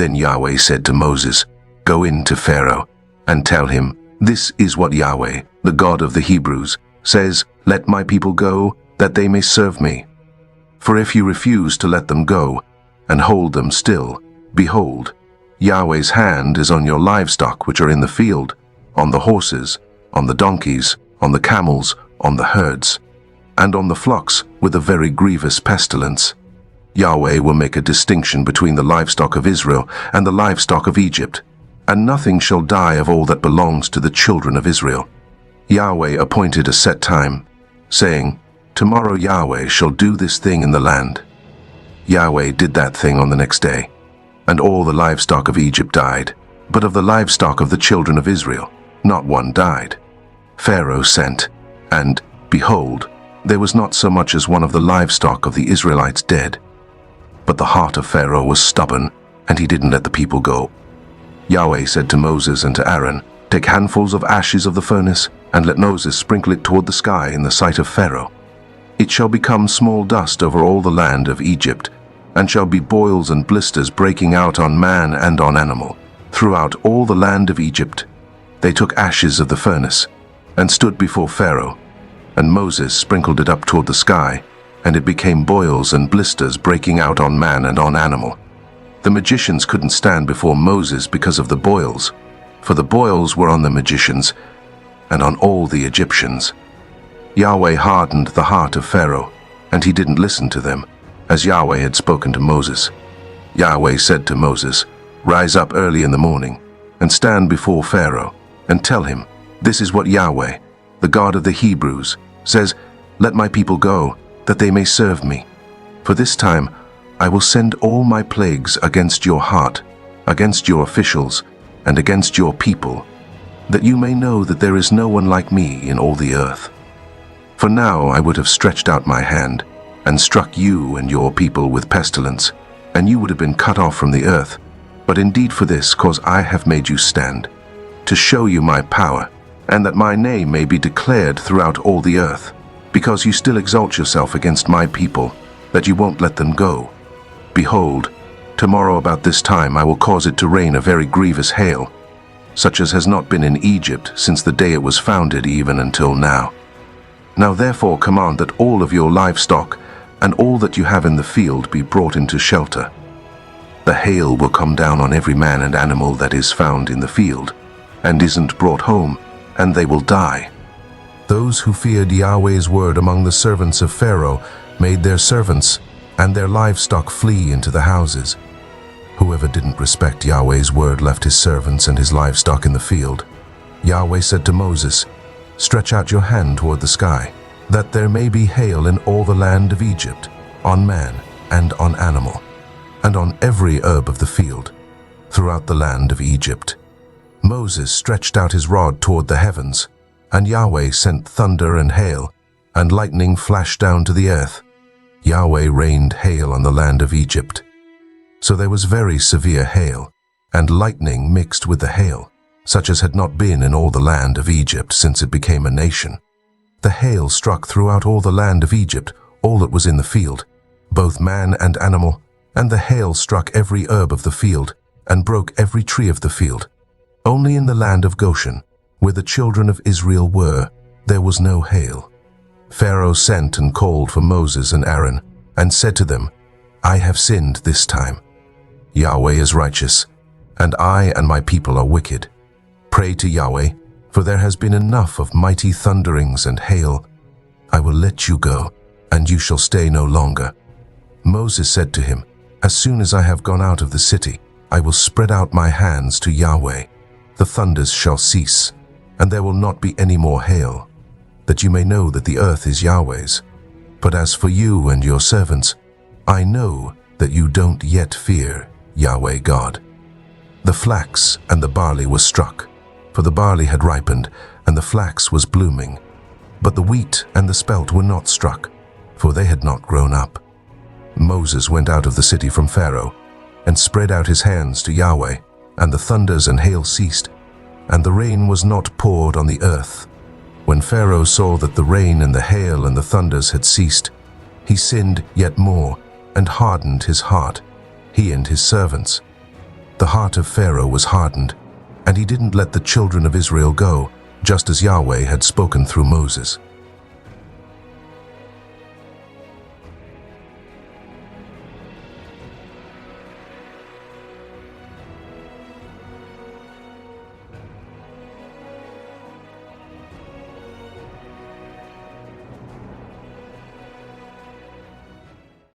Then Yahweh said to Moses, "Go in to Pharaoh and tell him, 'This is what Yahweh, the God of the Hebrews, says, Let my people go, that they may serve me. For if you refuse to let them go and hold them still, behold, Yahweh's hand is on your livestock which are in the field, on the horses, on the donkeys, on the camels, on the herds, and on the flocks with a very grievous pestilence. Yahweh will make a distinction between the livestock of Israel and the livestock of Egypt, and nothing shall die of all that belongs to the children of Israel.' Yahweh appointed a set time, saying, 'Tomorrow Yahweh shall do this thing in the land.' Yahweh did that thing on the next day, and all the livestock of Egypt died, but of the livestock of the children of Israel not one died. Pharaoh sent, and, behold, there was not so much as one of the livestock of the Israelites dead. But the heart of Pharaoh was stubborn, and he didn't let the people go. Yahweh said to Moses and to Aaron, 'Take handfuls of ashes of the furnace, and let Moses sprinkle it toward the sky in the sight of Pharaoh. It shall become small dust over all the land of Egypt, and shall be boils and blisters breaking out on man and on animal, throughout all the land of Egypt.' They took ashes of the furnace, and stood before Pharaoh, and Moses sprinkled it up toward the sky, and it became boils and blisters breaking out on man and on animal. The magicians couldn't stand before Moses because of the boils, for the boils were on the magicians and on all the Egyptians. Yahweh hardened the heart of Pharaoh, and he didn't listen to them, as Yahweh had spoken to Moses. Yahweh said to Moses, "Rise up early in the morning, and stand before Pharaoh, and tell him, 'This is what Yahweh, the God of the Hebrews, says, Let my people go, that they may serve me. For this time I will send all my plagues against your heart, against your officials, and against your people, that you may know that there is no one like me in all the earth. For now I would have stretched out my hand, and struck you and your people with pestilence, and you would have been cut off from the earth. But indeed for this cause I have made you stand, to show you my power, and that my name may be declared throughout all the earth, because you still exalt yourself against my people, that you won't let them go. Behold, tomorrow about this time I will cause it to rain a very grievous hail, such as has not been in Egypt since the day it was founded even until now. Now therefore command that all of your livestock and all that you have in the field be brought into shelter. The hail will come down on every man and animal that is found in the field, and isn't brought home, and they will die." Those who feared Yahweh's word among the servants of Pharaoh made their servants and their livestock flee into the houses. Whoever didn't respect Yahweh's word left his servants and his livestock in the field. Yahweh said to Moses, "Stretch out your hand toward the sky, that there may be hail in all the land of Egypt, on man and on animal, and on every herb of the field, throughout the land of Egypt." Moses stretched out his rod toward the heavens, and Yahweh sent thunder and hail, and lightning flashed down to the earth. Yahweh rained hail on the land of Egypt. So there was very severe hail, and lightning mixed with the hail, such as had not been in all the land of Egypt since it became a nation. The hail struck throughout all the land of Egypt, all that was in the field, both man and animal, and the hail struck every herb of the field, and broke every tree of the field. Only in the land of Goshen, where the children of Israel were, there was no hail. Pharaoh sent and called for Moses and Aaron, and said to them, "I have sinned this time. Yahweh is righteous, and I and my people are wicked. Pray to Yahweh, for there has been enough of mighty thunderings and hail. I will let you go, and you shall stay no longer." Moses said to him, "As soon as I have gone out of the city, I will spread out my hands to Yahweh. The thunders shall cease, and there will not be any more hail, that you may know that the earth is Yahweh's. But as for you and your servants, I know that you don't yet fear Yahweh God." The flax and the barley were struck, for the barley had ripened, and the flax was blooming. But the wheat and the spelt were not struck, for they had not grown up. Moses went out of the city from Pharaoh, and spread out his hands to Yahweh, and the thunders and hail ceased, and the rain was not poured on the earth. When Pharaoh saw that the rain and the hail and the thunders had ceased, he sinned yet more, and hardened his heart, he and his servants. the heart of Pharaoh was hardened, and he didn't let the children of Israel go, just as Yahweh had spoken through Moses.